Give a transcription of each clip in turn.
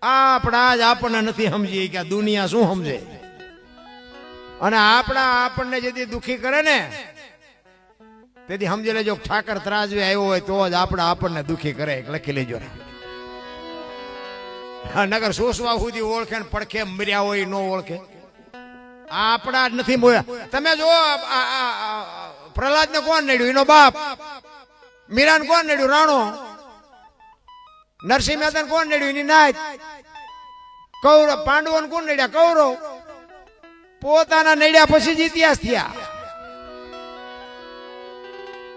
આપણા જ આપણને નથી સમજી કે દુનિયા શું સમજે, અને આપણને જેથી દુખી કરે ને તેથી સમજી લેજો ઠાકર ત્રાજવે આવ્યો હોય તો જ આપણને દુખી કરે. લખી લેજો. નગર સોસવા સુધી ઓળખે ને પડખે મર્યા હોય ન ઓળખે. આપણા જ નથી બોલ્યા. તમે જો પ્રહલાદ ને કોણ નડ્યું? એનો બાપ. મીરાને કોણ નડ્યું? રાણો. નરસિંહ મહેતા કોણ નડ્યું? એની નાત. કૌરવ. પાંડવોને કોણ નડ્યા? કૌરવ. પોતાના નડ્યા પછી જ ઇતિહાસ થયા.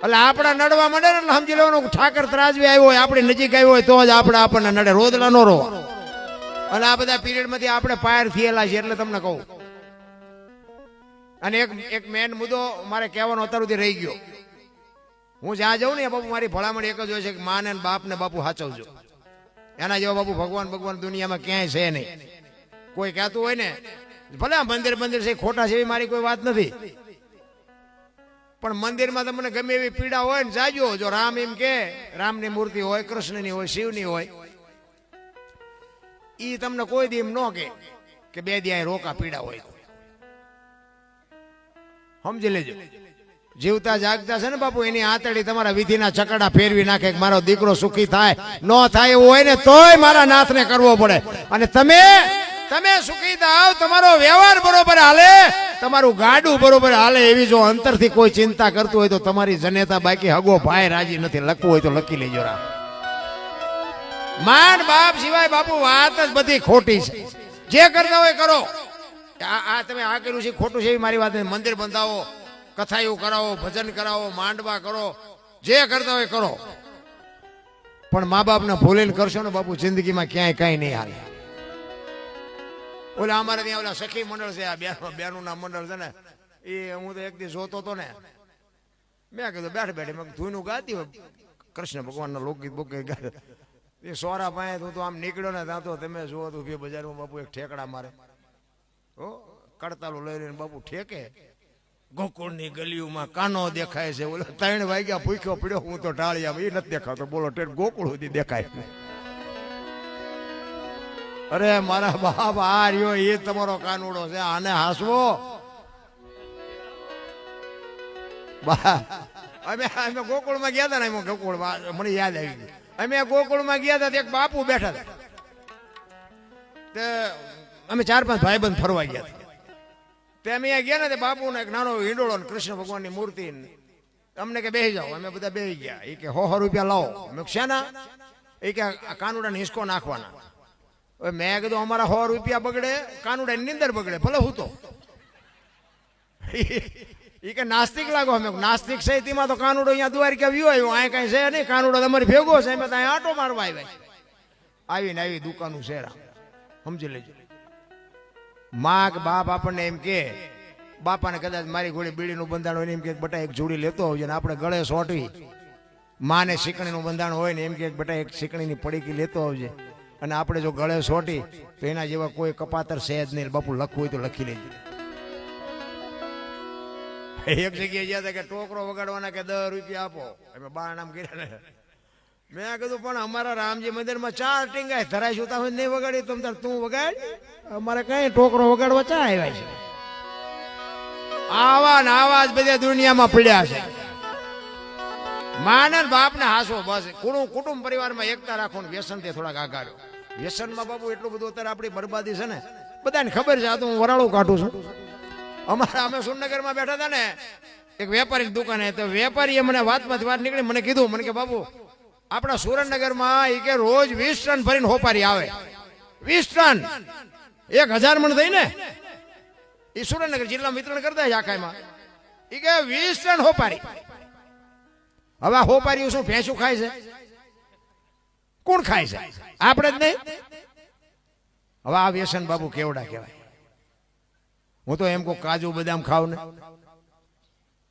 એટલે આપણા નડવા માંડે ને એટલે સમજી લેવાનું ઠાકર ત્રાજવી આવ્યો હોય, આપણી નજીક આવ્યો હોય તો જ આપણને નડે. રોદલા નો રો. અને આ બધા પીરિયડ માંથી આપણે પાર થયેલા છે એટલે તમને કહું. અને એક મેન મુદ્દો મારે કહેવાનો અત્યાર સુધી રહી ગયો. હું જ્યાં જાઉં ને બાપુ મારી ભલામણ એક જ હોય છે કે માને બાપ ને બાપુ સાચવજો. એના જેવા બાપુ ભગવાન દુનિયામાં ક્યાંય છે નહીં. કોઈ કહેતું હોય ને ભલે મંદિર છે ખોટા છે એવી મારી કોઈ વાત નથી, પણ મંદિરમાં તમને ગમે એવી પીડા હોય ને જાજો. જો રામ એમ કે રામની મૂર્તિ હોય, કૃષ્ણની હોય, શિવની હોય, ઈ તમને કોઈ દી એમ ન કે બે દી રોકા પીડા હોય. સમજી લેજો. જીવતા જાગતા છે ને બાપુ એની આંતળી તમારા વિધિના ચકડા ફેરવી નાખે કે મારો દીકરો સુખી થાય. ન થાય એવું હોય ને તોય મારા નાથને કરવો પડે. અને તમે સુખી થાવ, તમારો વ્યવહાર બરોબર હાલે, તમારું ગાડું બરોબર હાલે, એવી જો અંતરથી કોઈ ચિંતા કરતું હોય તો તમારી જનેતા બાકી હગો ભાઈ રાજી નથી. લખવું હોય તો લખી લેજો. રામ માન બાપ સિવાય બાપુ વાત જ બધી ખોટી છે. જે કરતા હોય કરો. તમે આ કર્યું છે ખોટું છે એવી મારી વાત નથી. મંદિર બંધાવો, કથાયું કરાવો, ભજન કરાવો, માંડવા કરો, જે કરતા હોય કરો, પણ મા બાપને ભૂલીને કરશો ને બાપુ જિંદગીમાં ક્યાંય કઈ નહીં હાલે. ઓલા અમારે ત્યાં ઓલા સખી મંડળ છે, આ બેનું ના મંડળ છે ને, એ હું તો એક દી જોતો હતો ને, મેં કીધું બેઠે મેં ધૂનું ગાતી હોય કૃષ્ણ ભગવાનના લોકગીત બોકગીત ગાય. એ સોરા પાસે તું તો આમ નીકળ્યો ને ત્યાં તો તમે જુઓ તો બજારમાં બાપુ એક ઠેકડા મારે. હો કડતાલું લઈ લઈને બાપુ ઠેકે. ગોકુળની ગલીઓમાં કાનો દેખાય છે. ઓલો 3 વાગ્યા ભૂખ્યો પડ્યો, હું તો ટાળી આમ, એ નથી દેખાતો. બોલો ગોકુળ સુધી દેખાય. અરે મારા બાપ, આ રહ્યો એ તમારો કાનુડો છે, આને હાસવો. અમે ગોકુળમાં ગયા હતા ને, ગોકુળમાં મને યાદ આવી ગયું. અમે ગોકુળમાં ગયા હતા, એક બાપુ બેઠા હતા. અમે 4-5 ભાઈબંધ ફરવા ગયા હતા. તે અમે અહીંયા ગયા ને તે બાપુ ને એક નાનો હિંડોળો ને કૃષ્ણ ભગવાનની મૂર્તિ અમને કે બેસી જાઓ. અમે બધા બેસી ગયા. એ કે 100 રૂપિયા લાવો. અમે શેના? એ કે કાનુડાને હિસકો નાખવાના. મેં કીધું અમારા 100 રૂપિયા બગડે, કાનુડા ની નીંદર બગડે, ભલે હું તો. એ કે નાસ્તિક લાગો. અમે નાસ્તિક છે તેમાં તો કાનુડો અહીંયા દ્વારિકા વ્યુ આવ્યો, અહીંયા કઈ છે નહીં. કાનુડો તમારી ભેગો છે, અમે ત્યાં આટો મારવા આવ્યા. આવીને આવી દુકાનું છે. સમજી લેજો. માં કે બાપ આપણને એમ કે, બાપાને કદાચ મારી ઘોડી બીડીનું બંધાણ હોય ને એમ કે બટા એક જોડી લેતો આવજો, ને આપણે ગળે સોંટવી. માને શીકણીનું બંધાણ હોય ને એમ કે બટા એક શીકણીની પડીકી લેતો આવજે. અને આપણે જો ગળે સોટી તો એના જેવા કોઈ કપાતર સહેજ નહીં. બાપુ લખવું હોય તો લખી લેજો. એક જગ્યાએ ગયા હતા કે ટોકરો વગાડવાના કે 10 રૂપિયા આપો. અમે બાર નામ કર્યા ને. મેં કીધું પણ અમારા રામજી મંદિરમાં 4 ટીંગાય ધરાય છું, તમે નહીં વગાડી તમ તાર તું વગાડ. અમારે કઈ ટોકરો વગાડવા ચા આવ્યા છે? આવા ને આવા જ બધા દુનિયામાં પડ્યા છે. માને બાપ ને હાસો બસ. કુટુંબ પરિવારમાં એકતા રાખો ને વ્યસન થી થોડાક આગાડો. વ્યસનમાં બાપુ એટલું બધું અત્યારે આપણી બરબાદી છે ને, બધાને ખબર છે. આ તો હું વરાળું કાઢું છું. અમે સુરનગરમાં બેઠા હતા ને, એક વેપારી દુકાને, તો વેપારીએ મને વાતમાંથી વાત નીકળી. મને કીધું, મને કે બાપુ આપણા સુરેન્દ્રનગરમાં એ કે રોજ 20 ટન ભરીને હોપારી આવે. 20 ટન 1000 મણ થઈ ને, એ સુરેન્દ્રનગર જિલ્લામાં વિતરણ કરતા છે આખામાં. એ કે 20 ટન હોપારી. હવે આ હોપારીઓ શું ભેંસું ખાય છે? કોણ ખાય છે? આપણે જ નહીં. હવે આ વ્યસન બાબુ કેવડા કહેવાય. હું તો એમ કહું કાજુ બદામ ખાવ ને,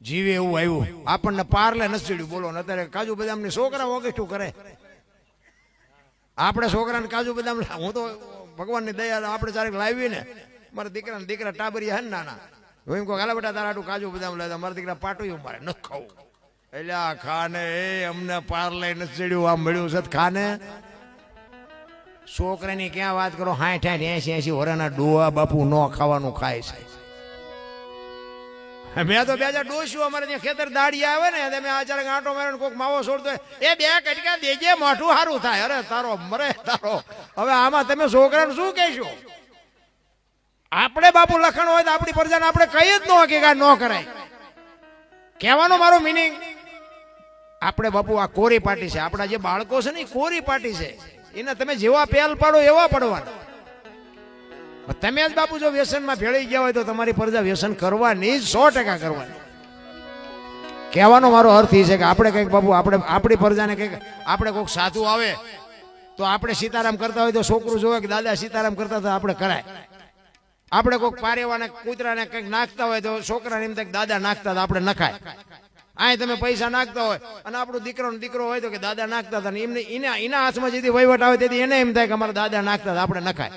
જીવે એવું આવ્યું. આપણને પાર્લે નથી ચડ્યું. બોલો ને અત્યારે કાજુ બદામ ની છોકરા ઓગસ્ટું કરે. આપણે છોકરાને કાજુ બદામ, હું તો ભગવાનની દયા આપણે ચારેક લાવી ને, મારા દીકરા ટાબરિયા હે ને નાના, હું એમ કહું હાલા બેટા તારા આટલું કાજુ બદામ લાવ્યા. મારા દીકરા પાટું મારે ન ખાવું. એટલે આ ખાને એ અમને પાર્લે નથી ચડ્યું, આ મળ્યું છે ખાને. છોકરાની ક્યાં વાત કરો, 60 80 80 વર્ષના ડોહા બાપુ ન ખાવાનું ખાય છે. મેં તો 2000 ડોસ્યું અમારે ત્યાં ખેતર દાડી આવે ને તમે આચાર આંટો મારે કોઈક માવો છોડતો એ 2 કટકા દેજે મોઢું સારું થાય. અરે તારો મરે તારો. હવે આમાં તમે છોકરાને શું કહેશો? આપણે બાપુ લખણ હોય તો આપણી પ્રજાને આપણે કહી જ ન કે ન કરાય. કહેવાનો મારો મિનિંગ, આપણે બાપુ આ કોરી પાટી છે. આપણા જે બાળકો છે ને એ કોરી પાટી છે. એને તમે જેવા પહેલ પાડો એવા પડવાના. તમે જ બાપુ જો વ્યસનમાં ભેળી ગયા હોય તો તમારી પ્રજા વ્યસન કરવાની જ 100% કરવાની. કહેવાનો મારો અર્થ એ છે કે આપણે કંઈક બાપુ આપણી પ્રજાને કંઈક આપણે કોઈક સાધુ આવે તો આપણે સીતારામ કરતા હોય તો છોકરું જોવે કે દાદા સીતારામ કરતા તો આપણે કરાય. આપણે કોઈક પારેવાને કૂતરાને કંઈક નાખતા હોય તો છોકરાને એમ થાય કે દાદા નાખતા આપણે નખાય. અહીં તમે પૈસા નાખતા હોય અને આપણું દીકરો હોય તો કે દાદા નાખતા હતા એમને એના હાથમાં જેથી વહીવટ આવે તેથી એને એમ થાય કે અમારા દાદા નાખતા આપણે નખાય.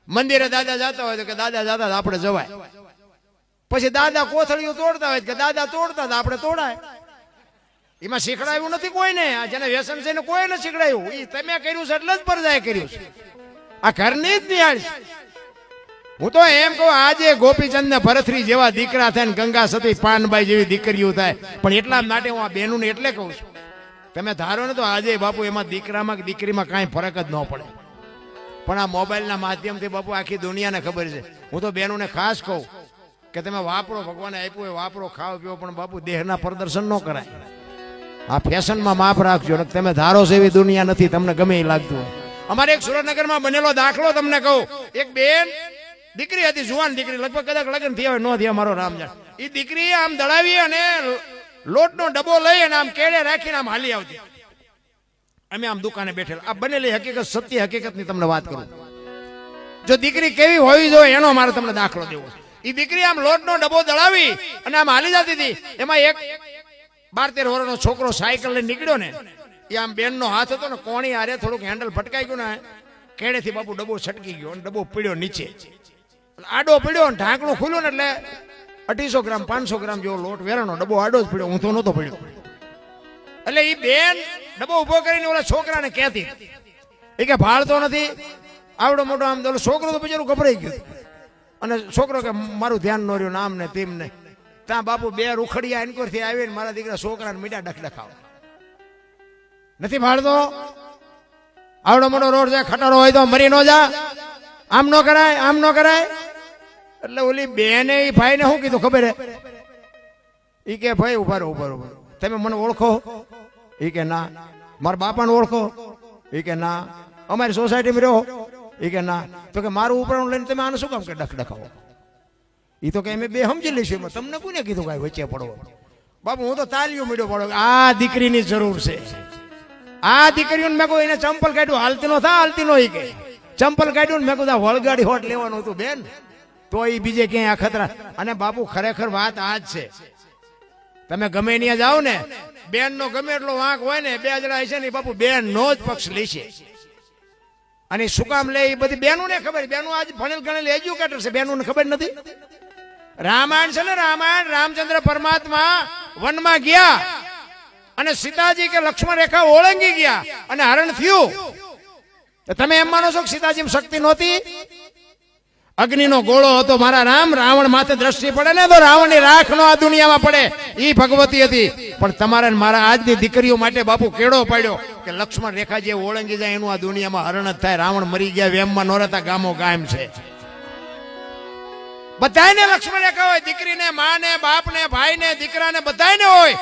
મંદિરે દાદા જતા હોય તો કે દાદા જતા આપણે જવાય. પછી દાદા કોથળીઓ તોડતા હોય કે દાદા તોડતા હતા આપણે તોડાય. એમાં શીખડાયું નથી કોઈને. આ જેને વ્યસન છે એને કોઈ નથી શીખડાયું. એ તમે કર્યું છે એટલે જ પરજાએ કર્યું છે. આ ઘરની જ નિહાળ છે. હું તો એમ કહું આજે ગોપીચંદ ને ભરતરી જેવા દીકરા થાય ને ગંગા સતી પાનબાઈ જેવી દીકરીઓ થાય, પણ એટલા માટે હું આ બહેનોને એટલે કહું છું, તમે ધારો ને તો આજે બાપુ એમાં દીકરામાં કે દીકરીમાં કાંઈ ફરક જ ન પડે. પણ આ મોબાઈલના માધ્યમથી બાપુ આખી દુનિયાને ખબર છે. હું તો બહેનોને ખાસ કહું કે તમે વાપરો, ભગવાને આપ્યું હોય વાપરો, ખાઓ પીવો, પણ બાપુ દેહના પ્રદર્શન ન કરાય. આ ફેશનમાં માપ રાખજો. તમે ધારો છો એવી દુનિયા નથી, તમને ગમે એ લાગતું હોય. અમારે એક સુરેન્દ્રનગરમાં બનેલો દાખલો તમને કહું. એક બેન દીકરી હતી, જુવાન દીકરી, લગભગ કદાચ લગ્ન થયા હોય ન થયા મારો રામ જાણ. એ દીકરી આમ દળાવી અને લોટનો ડબ્બો લઈ અને આમ કેળે રાખીને આમ હાલી આવતી. અમે આમ દુકાને બેઠેલા. આ બનેલી હકીકત, સત્ય હકીકતની તમને વાત કરું. જો દીકરી કેવી હોવી જોઈએ એનો મારે તમને દાખલો દેવો છે. એ દીકરી આમ લોટનો ડબ્બો દળાવી અને આમ હાલી જતી હતી. એમાં એક 12-13 વર્ષનો છોકરો સાયકલ લઈને નીકળ્યો ને, એ આમ બેનનો હાથ હતો ને, કોણી આરે થોડુંક હેન્ડલ ફટકાઈ ગયું ને, કેળેથી બાપુ ડબ્બો છટકી ગયો અને ડબ્બો પીડ્યો નીચે. આડો પીડ્યો અને ઢાંકણું ખુલ્યું ને એટલે 250 ગ્રામ 500 ગ્રામ જેવો લોટ વેરાનો ડબ્બો આડો જ પીડ્યો. હું તો નહોતો પીડ્યો. એટલે એ બેન ડબ્બો ઉભો કરીને ઓલા છોકરાને કહેતી એ કે ભાળતો નથી આવડો મોટો. આમ તો છોકરો તો બિચારું ગભરાઈ ગયું. અને છોકરો કે મારું ધ્યાન ન રહ્યું નામ ને તેમ ને. ત્યાં બાપુ 2 રૂખડિયા એનકોરથી આવીને મારા દીકરા છોકરાને મીઠા ડખડખાવ નથી ભાળતો. આવડો મોટો રોડ છે, ખટારો હોય તો મરી ન જા, આમ ન કરાય, આમ ન કરાય. એટલે ઓલી બેને એ ભાઈને શું કીધું ખબર હે? એ કે ભાઈ ઉભા રહો, તમે મને ઓળખો? એ કે ના. મારા બાપાને ઓળખો? એ કે ના. અમારી સોસાયટીમાં રહો? એ કે ના. તો કે મારું ઉપરાણું લઈને તમે આને શું કામ કે ડખડખાવો? એ તો કે અમે બે સમજી લઈશું. તમને કોને કીધું કાંઈ વચ્ચે પડવો? બાપુ હું તો તાલીઓ મીડો પડો. આ દીકરીની જરૂર છે. આ દીકરીઓને મેં કહું એને ચંપલ કાઢ્યું હાલતી નો થા, હાલતી નો. એ કે ચંપલ કાઢ્યું ને મેં કહું વળગાડી હોટ લેવાનું હતું બેન, તો એ બીજે ક્યાંય આ ખતરા. અને બાપુ ખરેખર વાત આ જ છે. તમે ગમે ત્યાં જાઓ ને, બેન નો ગમે એટલો વાંક હોય ને, 2 જણા છે ને બાપુ બેન નો જ પક્ષ લેશે. અને શું કામ લે એ બધી બેનો ને ખબર. બેનો આજ ભણેલ ગણેલ એજ્યુકેટર છે, બેનો ને ખબર નથી. રામાયણ છે ને, રામાયણ રામચંદ્ર પરમાત્મા વનમાં ગયા અને સીતાજી કે લક્ષ્મણ રેખા ઓળંગી ગયા અને હરણ થયું. તમે એમ માનો છો કે સીતાજી શક્તિ નહોતી? અગ્નિનો ગોળો હતો મારા રામ. રાવણ માથે દ્રષ્ટિ પડે ને તો રાવણની રાખ નો આ દુનિયામાં પડે. ઈ ભગવતી હતી. પણ તમારા મારા આજની દીકરીઓ માટે બાપુ કેળો પાડ્યો કે લક્ષ્મણ રેખા જે ઓળંગી જાય એનું આ દુનિયામાં હરણ જ થાય. રાવણ મરી ગયા, વેમમાં નોરતા ગામો ગામ છે. બધાને લક્ષ્મણ રેખા હોય, દીકરીને, માને, બાપને, ભાઈને, દીકરાને બધાને હોય.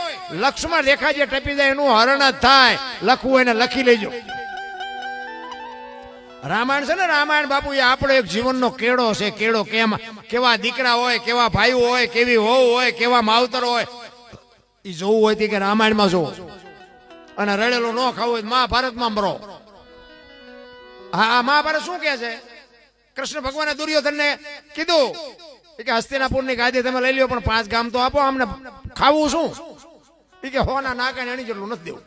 લક્ષ્મણ રેખા જે ટપી જાય એનું હરણ જ થાય. લખવું એને લખી લેજો. રામાયણ છે ને, રામાયણ બાપુ એ આપણો એક જીવનનો કેળો છે. કેળો કેવા દીકરા હોય, કેવા ભાઈઓ હોય, કેવી વહુ હોય, કેવા માવતર હોય, એ જોવું હોય કે રામાયણમાં જોવો. અને રડેલો ન ખાવું હોય મહાભારતમાં મરો. હા, મહાભારત શું કે છે? કૃષ્ણ ભગવાને દુર્યોધનને કીધું કે હસ્તિનાપુરની ગાદી તમે લઈ લ્યો, પણ 5 ગામ તો આપો. અમને ખાવું શું? એ કે હોના નાકા એની જેટલું નથી દેવું.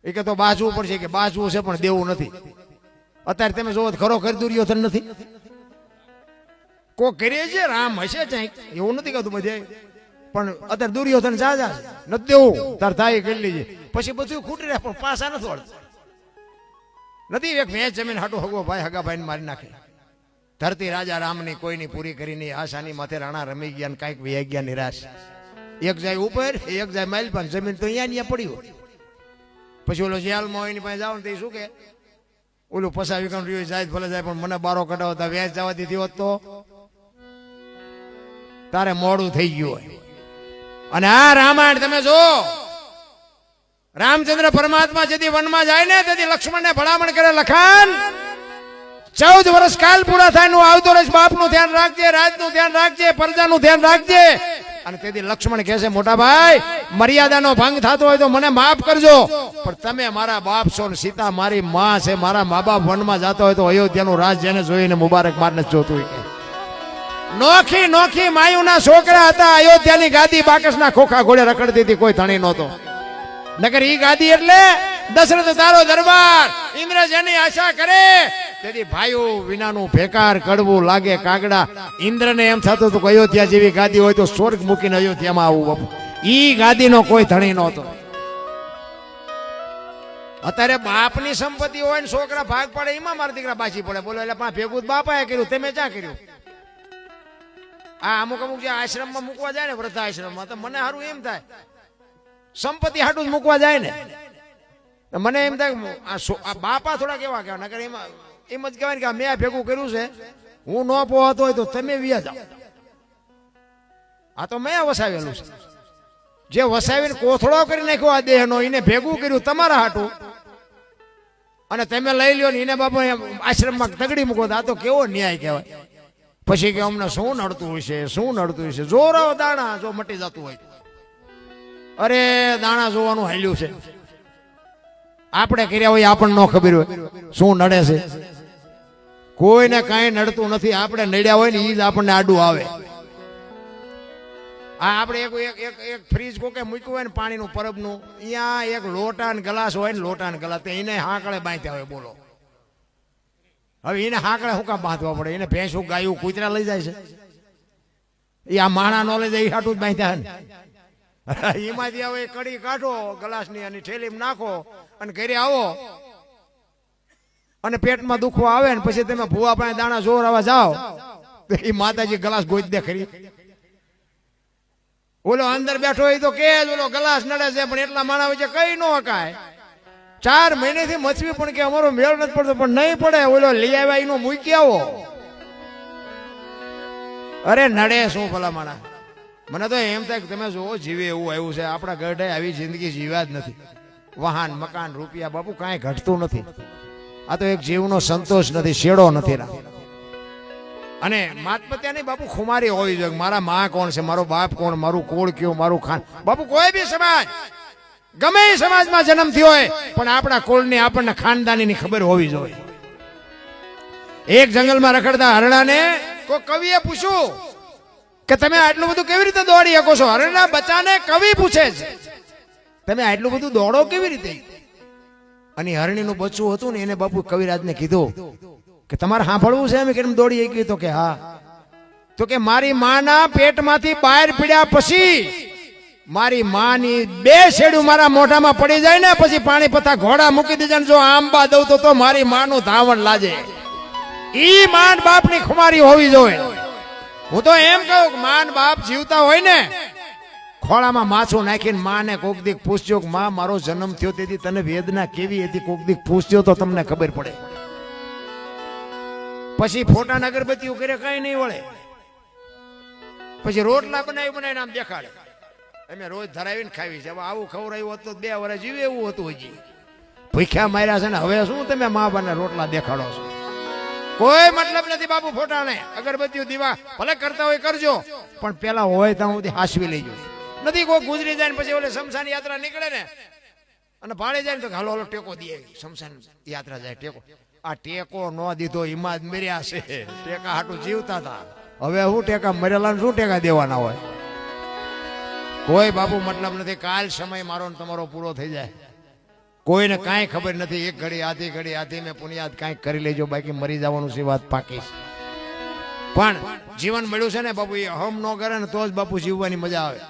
એ કે તો બાજવું પડશે. કે બાજવું છે પણ દેવું નથી. અત્યારે તમે જોવો ખરો દુર્યોધન નથી. કોક કરે છે, રામ હશે ચાઈ, એવું નથી કહેતું બધે. પણ અત્યારે દુર્યોધન જાજા નથી દેવું. તાર થાય કરી લેજે. પછી બધું ખૂટી રહે પણ પાછા નથી વળતું. નથી એક ભેંસ જમીન હાટું હગવો ભાઈ હગા ભાઈને મારી નાખે. ધરતી રાજા રામની કોઈની પૂરી કરીને આશાની માથે રાણા રમી ગયા ને કાંઈક વહી ગયા નિરાશ. એક જાય ઉપર એક જાય માઇલ પણ જમીન તો અહીંયા પડ્યું. પછી ઓલો જેલમાં હોય એની પાસે જાવ ને તે શું કે ઓલું પસાવી કામ રહ્યું જાય ભલે જાય પણ મને બારો કઢાવતા વ્યાજ જવા દીધી હોત તો તારે મોડું થઈ ગયું હોય. અને આ રામાયણ તમે જો રામચંદ્ર પરમાત્મા જેથી વનમાં જાય ને તેથી લક્ષ્મણને ભલામણ કરે લખાન 14 વર્ષ કાલ પૂરા થાય નું આવતો રહીશ. બાપનું ધ્યાન રાખજે, રાજનું ધ્યાન રાખજે, પ્રજાનું ધ્યાન રાખજે. અને તેથી લક્ષ્મણ કહે છે મોટા ભાઈ મર્યાદાનો ભંગ થતો હોય તો મને માફ કરજો, પણ તમે મારા બાપ છો ને સીતા મારી માં છે, મારા મા બાપ વનમાં જતો હોય તો અયોધ્યાનું રાજ જેને જોઈને મુબારક મારને જોતું હોય. નોખી નોખી માયુના છોકરા હતા. અયોધ્યાની ગાદી બાકસના ખોખા ઘોડે રખડતી હતી, કોઈ ધણી નહોતો. નકર ઈ ગાદી એટલે દશરથ તારો દરબાર. ઇન્દ્ર જેની આશા કરે તેથી ભાઈઓ વિનાનું ભેકાર કડવું લાગે કાગડા. ઇન્દ્રને એમ થતું હતું કે અયોધ્યા જેવી ગાદી હોય તો સ્વર્ગ મૂકીને અયોધ્યામાં આવું બાપુ. ઈ ગાદીનો કોઈ ધણી નહોતો. અત્યારે બાપની સંપત્તિ હોય ને છોકરા ભાગ પડે એમાં મારા દીકરા બાજી પડે. બોલો એટલે પણ ભેગું બાપાએ કર્યું, તમે ક્યાં કર્યું? આ અમુક અમુક જે આશ્રમમાં મૂકવા જાય ને વૃદ્ધાશ્રમમાં તો મને સારું એમ થાય સંપત્તિ હાટું જ મૂકવા જાય ને મને એમ થાય આ બાપા થોડા કેવા કહેવાય. નકર એમાં એમ જ કહેવાય કે મેં ભેગું કર્યું છે, હું ન પોહાતો હોય તો તમે વ્યા જાઓ. આ તો મેં વસાવેલું છે. જે વસાવીને કોથળો કરી નાખ્યો આ દેહનો એને ભેગું કર્યું તમારા હાટું અને તમે લઈ લ્યો ને એને બાપા આશ્રમમાં તગડી મૂકો. આ તો કેવો ન્યાય કહેવાય. પછી કે અમને શું નડતું હોય છે, શું નડતું હોય છે? જોરાવ દાણા જો મટી જતું હોય. અરે દાણા જોવાનું હાલ્યું છે. આપણે કર્યા હોય આપણને ન ખબર હોય શું નડે છે. કોઈને કાંઈ નડતું નથી. આપણે નડ્યા હોય ને એ જ આપણને આડું આવે. આ આપણે એક ફ્રીજ કોકે મૂક્યું હોય ને પાણીનું પરબનું, અહીંયા એક લોટા ને ગ્લાસ હોય ને લોટા ને ગ્લાસ એને હાંકળે બાંધ્યા હોય. બોલો હવે એને હાંકળે શું કામ બાંધવા પડે? એને ભેંસું ગાયું કૂતરા લઈ જાય છે. એ આ માણા નો લઈ જાય એ હાટું જ બાંધ્યા ને. એમાંથી હવે કડી કાઢો ગ્લાસની અને થેલીમાં નાખો અને ઘરે આવો અને પેટમાં દુખવા આવે ને પછી તમે ભૂવા પાસે દાણા જોર આવવા જાઓ તો એ માતાજી ગ્લાસ ગોઈ દે ખરી. ઓલો અંદર બેઠો હોય તો કે ઓલો ગ્લાસ નડે છે પણ એટલા માણા વચ્ચે કઈ ન હકાય. 4 મહિનેથી મચવી પણ કે અમારો મેળ નથી પડતો પણ નહીં પડે. ઓલો લઈ આવ્યા એનો મૂકી આવો. અરે નડે શું ભલા માણા. મને તો એમ થાય કે તમે જોવો જીવે એવું આવ્યું છે. આપણા ગઢે આવી જિંદગી જીવ્યા જ નથી. વાહન મકાન રૂપિયા બાપુ કાંઈ ઘટતું નથી. આ તો એક જીવનો સંતોષ નથી, શેડો નથી. અને માતપત્યાની બાપુ ખુમારી હોવી જોઈએ. મારા માં કોણ છે, મારો બાપ કોણ, મારું કોળ કયું, મારું ખાન. બાપુ કોઈ બી સમાજ ગમે એ સમાજમાં જન્મ થયો હોય પણ આપણા કુળની આપણને ખાનદાનીની ખબર હોવી જોઈએ. એક જંગલમાં રખડતા હરણાને કોઈ કવિએ પૂછ્યું કે તમે આટલું બધું કેવી રીતે દોડી શકો છો? હરણના બચ્ચાને કવિ પૂછે છે તમે આટલું બધું દોડો કેવી રીતે? અને હરણીનું બચ્ચું હતું ને એને બાપુ કવિરાજને કીધું કે તમારે સાંભળવું છે એમ કેમ દોડી ગઈ? તો કે હા. તો કે મારી માના પેટમાંથી બહાર પીડ્યા પછી મારી માની 2 શેડું મારા મોઢામાં પડી જાય ને પછી પાણી પથા ઘોડા મૂકી દીધા જો આંબા દઉં તો મારી માનું ધાવણ લાજે. ઈ માન બાપની ખુમારી હોવી જોઈએ. હું તો એમ કહું કે માન બાપ જીવતા હોય ને ખોળામાં માછું નાખીને માને કોક દીક પૂછજો કે માં મારો જન્મ થયો તેથી તને વેદના કેવી હતી, કોક દીક પૂછજો તો તમને ખબર પડે. પછી ફોટા અગરબત્તીઓ કરે કઈ નહીં વળે. પછી રોટલા બનાવીને આમ દેખાડે અમે રોજ ધરાવીને ખાવી છે. હવે આવું ખવડાવ્યું હતું 2 વર્ષ જીવે એવું હતું. હજી ભૂખ્યા માર્યા છે ને હવે શું તમે મા બાને રોટલા દેખાડો છો? કોઈ મતલબ નથી બાપુ ફોટાને. અગરબત્તીઓ દીવા ભલે કરતા હોય કરજો પણ પેલા હોય ત્યાં સુધી હાસવી લેજો. નથી કોઈ ગુજરી જાય ને પછી ઓલે શમશાન યાત્રા નીકળે ને અને ભાડે જાય ને તો હાલો ટેકો દે. શમશાન યાત્રા જાય ટેકો. આ ટેકો ન દીધો એમાં જ મર્યા છે. ટેકા હાટું જીવતા હતા. હવે શું ટેકા મરેલા શું ટેકા દેવાના હોય? કોઈ બાપુ મતલબ નથી. કાલ સમય મારો ને તમારો પૂરો થઈ જાય. કોઈને કાંઈ ખબર નથી. એક ઘડી આધી મેં પુણ્યાદ કાંઈક કરી લેજો બાકી મરી જવાનું છે વાત પાકી. પણ જીવન મળ્યું છે ને બાપુ એ હમ ન કરે ને તો જ બાપુ જીવવાની મજા આવે.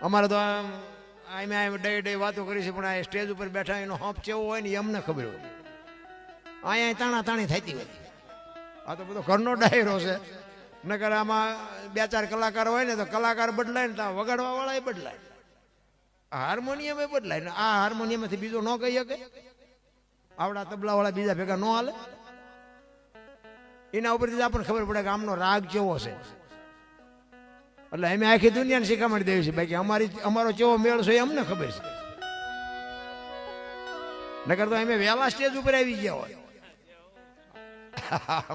અમારે તો ડે વાતો કરી છે પણ આ સ્ટેજ ઉપર બેઠા એનો હંપ કેવો હોય ને એ અમને ખબર હોય. અહીંયા તાણા તાણી થતી હોય. આ તો બધો ઘરનો ડાયરો છે. નકર આમાં 2-4 કલાકાર હોય ને તો કલાકાર બદલાય ને તો વગાડવા વાળા બદલાય, હાર્મોનિયમ બદલાય ને આ હાર્મોનિયમથી બીજો ન કહી શકે. આવડા તબલા વાળા બીજા ભેગા ન હાલે. એના ઉપરથી આપણને ખબર પડે કે આમનો રાગ કેવો છે. એટલે અમે આખી દુનિયાને શીખામણી દેવી છે. બાકી અમારો કેવો મેળ છે એ અમને ખબર છે. નકર તો અમે વહેલા સ્ટેજ ઉપર આવી ગયા હોય.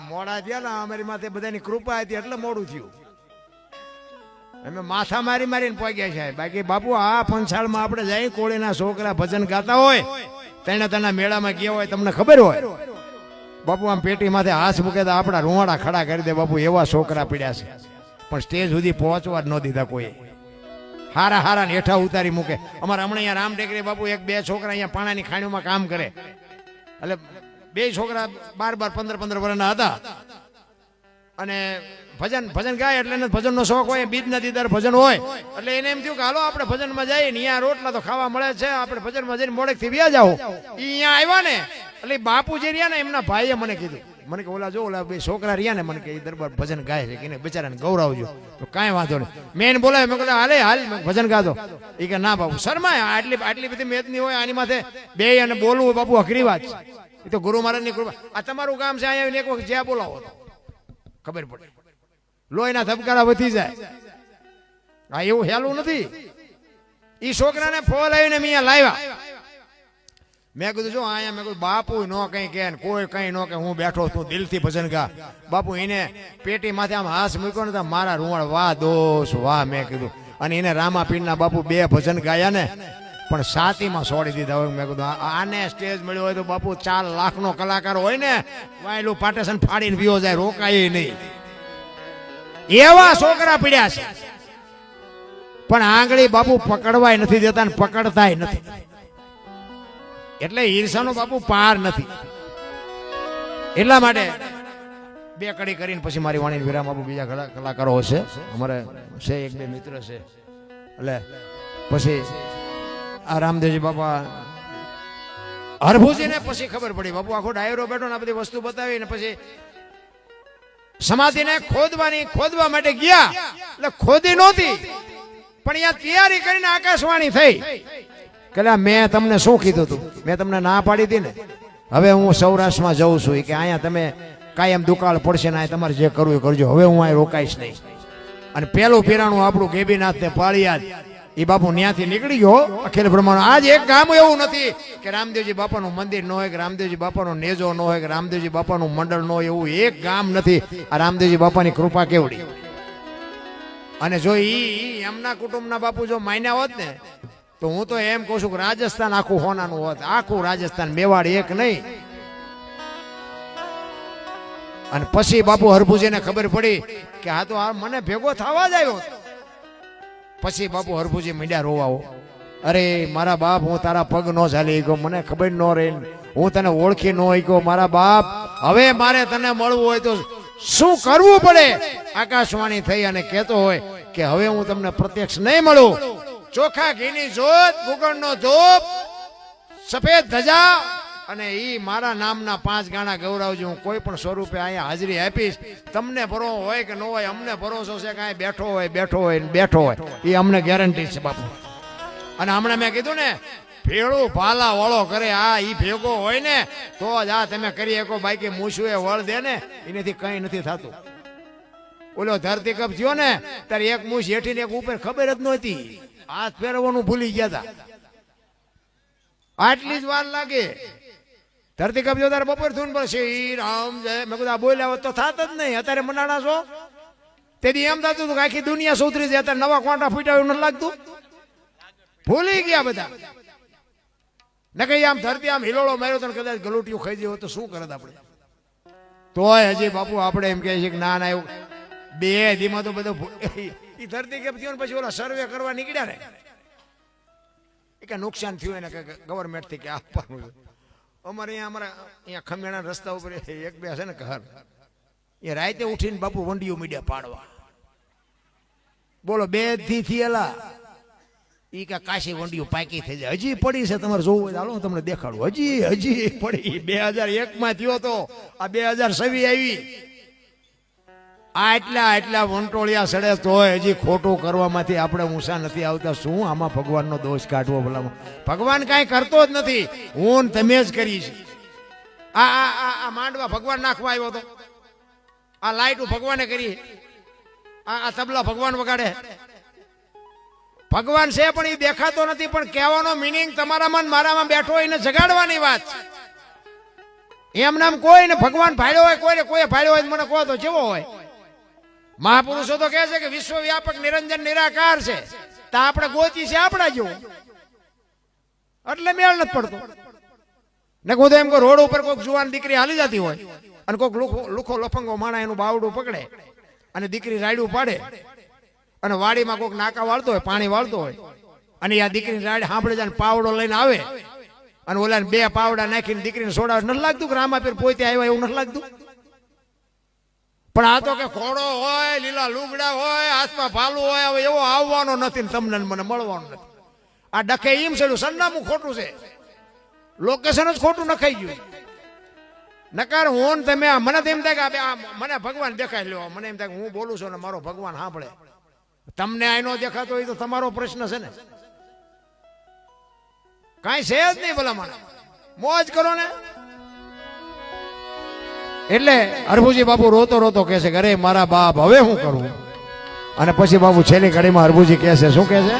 મોડા થયા ને અમારી માથે બધાની કૃપા હતી એટલે મોડું થયું. અમે માથા મારીને પહોંચ્યા છે. બાકી બાપુ આ પંચાળમાં આપણે જઈ કોળીના છોકરા ભજન ગાતા હોય, તેના મેળામાં ગયા હોય, તમને ખબર હોય બાપુ આમ પેટી માથે હાથ મૂકે તો આપણા રૂવાડા ખડા કરી દે. બાપુ એવા છોકરા પીડ્યા છે, પણ સ્ટેજ સુધી પહોંચવા જ ન દીધા કોઈ. હારા ને હેઠા ઉતારી મૂકે. અમારે હમણાં અહીંયા રામ ટેકરી બાપુ 1-2 છોકરા અહીંયા પાણાની ખાણીઓમાં કામ કરે. એટલે 2 છોકરા 12-15 વર્ષના હતા અને ભજન ગાય એટલે એને ભજનનો શોખ હોય, બીજના દીદાર ભજન હોય એટલે એને એમ થયું કે હાલો આપણે ભજનમાં જઈએ ને, અહીંયા રોટલા તો ખાવા મળે છે, આપણે ભજનમાં જઈને મોડેકથી વ્યા જાઓ. અહીંયા આવ્યા ને એટલે બાપુ જે રહ્યા ને એમના ભાઈએ મને કીધું, મને કે ઓલા જો ઓલા 2 છોકરા રહ્યા ને, મને કે એ દરબાર ભજન ગાય છે કે બિચારાને ગૌરવજો. તો કાંઈ વાંધો નહીં, મેં એને બોલાવ્યો. મેં કહ્યું હાલ ભજન ગાતો. એ કે ના બાપુ શરમાય, આટલી બધી મેદની હોય આની માથે બે અને બોલવું બાપુ અઘરી વાત છે. એ તો ગુરુ મહારાજની કૃપા. આ તમારું કામ છે, અહીંયા એક વખત જ્યાં બોલાવો ખબર પડે, લોહીના ધબકારા વધી જાય. હા એવું હેલું નથી. એ છોકરાને ફોલ આવીને અહીંયા લાવ્યા. મેં કીધું જો અહીંયા મેં કીધું બાપુ ન કઈ કે કોઈ કઈ ન કે હું બેઠો તું દિલથી ભજન ગા. બાપુ એને પેટી માથે આમ હાથ મૂક્યો ને મારા રૂવાળ વાહ દોષ વાહ. મેં કીધું અને એને રામાપીરના બાપુ 2 ભજન ગાયા ને પણ 7ીમાં છોડી દીધા હોય. મેં કીધું આને સ્ટેજ મળ્યો હોય તો બાપુ 4 લાખનો કલાકાર હોય ને વાયલું પાટેશન ફાડીને પીવો જાય, રોકાય નહીં. એવા છોકરા પીડ્યા છે, પણ આંગળી બાપુ પકડવાય નથી દેતા ને પકડતાય નથી. એટલે ઈર્ષાનો બાપુ પાર નથી. એટલા માટે 2 કડી કરીને પછી મારી વાણી વિરામ આપું. બીજા ઘણા કલાકારો હશે અમારે છે, 1-2 મિત્ર છે. એટલે પછી આ રામદેવજી બાપા હરભુજીને પછી ખબર પડી બાપુ આખો ડાયરો બેઠો ને આ બધી વસ્તુ બતાવી ને પછી સમાધિને ખોદવા માટે ગયા. એટલે ખોદી નહોતી પણ અહીંયા તૈયારી કરીને આકાશવાણી થઈ કે મેં તમને શું કીધું હતું, મેં તમને ના પાડી હતી ને, હવે હું સૌરાષ્ટ્રમાં જઉં છું કે અહીંયા તમે કાયમ દુકાળ પડશે ને તમારે જે કરવું એ કરજો, હવે હું અહીં રોકાઈશ નહીં. અને પેલું પીરાણું આપણું ગેબીનાથ ને પાળિયાદ એ બાપુ ત્યાંથી નીકળી ગયો અખિલ બ્રહ્માંડ. આજ એક ગામ એવું નથી કે રામદેવજી બાપાનું મંદિર ન હોય, કે રામદેવજી બાપાનો નેજો ન હોય, કે રામદેવજી બાપાનું મંડળ ન હોય, એવું એક ગામ નથી. આ રામદેવજી બાપાની કૃપા કેવડી. અને જો એમના કુટુંબના બાપુ જો માન્યા હોત ને તો હું તો એમ કહું છું કે રાજસ્થાન આખું હોનાનું હોત. આખું રાજસ્થાન, મેવાડ એક નહીં. અને પછી બાપુ હરભુજીને ખબર પડી કે આ તો આ મને ભેગો થવા જ આવ્યો. પછી બાપુ હરભુજી મીંડ્યા રોવાઓ. અરે મારા બાપ, હું તારા પગ નો ચાલી ગયો, મને ખબર ન રહી, હું તને ઓળખી ન ગયો. મારા બાપ, હવે મારે તને મળવું હોય તો શું કરવું પડે? આકાશવાણી થઈ અને કહેતો હોય કે હવે હું તમને પ્રત્યક્ષ નહીં મળું. ચોખા ઘીની જોત, ગુગળનો ધૂપ, સફેદ ધજા અને ઈ મારા નામના 5 ગાણા ગૌરવજો. હું કોઈ પણ સ્વરૂપે અહીંયા હાજરી આપીશ. તમને ભરો હોય કે ન હોય, અમને ભરોસો છે કે અહીંયા બેઠો હોય એ અમને ગેરંટી છે બાપુ. અને હમણાં મેં કીધું ને ભેળું ભાલા વળો કરે, આ ઈ ભેગો હોય ને તો જ આ તમે કરી શકો. બાકી મૂછું એ વળ દે ને એનાથી કઈ નથી થતું. ઓલો ધરતી કપ થયો ને ત્યારે એક મૂછ હેઠી ને એક ઉપર ખબર જ નહોતી, હાથ ફેરવવાનું ભૂલી ગયા હતા. આટલી જ વાર લાગે. ધરતી કપ જો તારે બપોર થયું ને શ્રી રામ જય, મેં કીધું આ બોલ્યા હોત તો થાત જ નહીં. અત્યારે મનાણા છો તેથી એમ થતું હતું કે આખી દુનિયા સુધરી જાય. અત્યારે નવા કોંટા ફૂટ્યા નથી લાગતું, ભૂલી ગયા બધા. ને કઈ આમ ધરતી આમ હિલોળો માર્યો તો કદાચ ગલોટીઓ ખાઈ ગયો તો શું કરત આપણે? તોય હજી બાપુ આપણે એમ કહે છે કે ના ના એવું 2 દીમાં તો બધું એ ધરતી કેમ થયો ને પછી ઓલા સર્વે કરવા નીકળ્યા ને એ કે નુકસાન થયું એને કે ગવર્મેન્ટ થી કે આપવાનું છે. અમારે અહીંયા ખમેણા રસ્તા ઉપર 1-2 છે ને ઘર, એ રાતે ઉઠીને બાપુ વંડીઓ મીડિયા પાડવા. બોલો 2 દી થયેલા ઈ કે કાશી વંડીઓ પાકી થઈ જાય. હજી પડી છે, તમારે જોવું હોય હાલો હું તમને દેખાડું. હજી પડી. 2001 થયો તો, આ 2026 આવી. આટલા વંટોળિયા સડે તોય હજી ખોટું કરવામાંથી આપણે ઊંચા નથી આવતા. શું આમાં ભગવાનનો દોષ કાઢવો? ભલામાં ભગવાન કાંઈ કરતો જ નથી, હું ને તમે જ કરી છે. આ માંડવા ભગવાન નાખવા આવ્યો હતો, આ લાઈટ ભગવાને કરી, આ તબલા ભગવાન વગાડે. ભગવાન છે પણ એ દેખાતો નથી. પણ કહેવાનો મિનિંગ તમારામાં ને મારામાં બેઠો એને જગાડવાની વાત. એમ નામ કોઈને ભગવાન ભાડ્યો હોય, કોઈને કોઈ ભાડ્યો હોય મને કહો તો જેવો હોય. મહાપુરુષો તો કહે છે કે વિશ્વવ્યાપક નિરંજન નિરાકાર છે, તો આપણે ગોતી છે આપણા જેવું, એટલે મેળ નથી પડતો. ને હું તો એમ કે રોડ ઉપર કોઈક જુવાન દીકરી હાલી જતી હોય અને કોઈક લુખો લફંગો માણા એનું બાવડું પકડે અને દીકરી રાયડું પાડે અને વાડીમાં કોઈક નાકા વાળતો હોય, પાણી વાળતો હોય અને આ દીકરીની રાડ સાંભળે જાય પાવડો લઈને આવે અને ઓલા 2 પાવડા નાખીને દીકરીને સોડાવે. નથી લાગતું કે રામાપીર પોતે આવ્યા એવું નથી લાગતું? પણ આ તો કે ઘોડો હોય, લીલા લુગડા હોય, હાથમાં ભાલું હોય, હવે એવો આવવાનો નથી ને તમને મને મળવાનો નથી. આ ડખે એમ છે, સરનામું ખોટું છે, લોકેશન જ ખોટું નખાઈ ગયું. નકાર હું તમે મને તો એમ થાય કે મને ભગવાન દેખાય લ્યો, મને એમ થાય કે હું બોલું છું ને મારો ભગવાન સાંભળે. તમને આ નો દેખાતો હોય તો તમારો પ્રશ્ન છે ને, કાંઈ છે જ નહીં. ભલા મને મોજ કરો ને. એટલે હરભુજી બાપુ રોતો રોતો કહે છે કે અરે મારા બાપ હવે હું કરું. અને પછી બાપુ છેલ્લી ઘડીમાં હરભુજી કહે છે, શું કહે છે?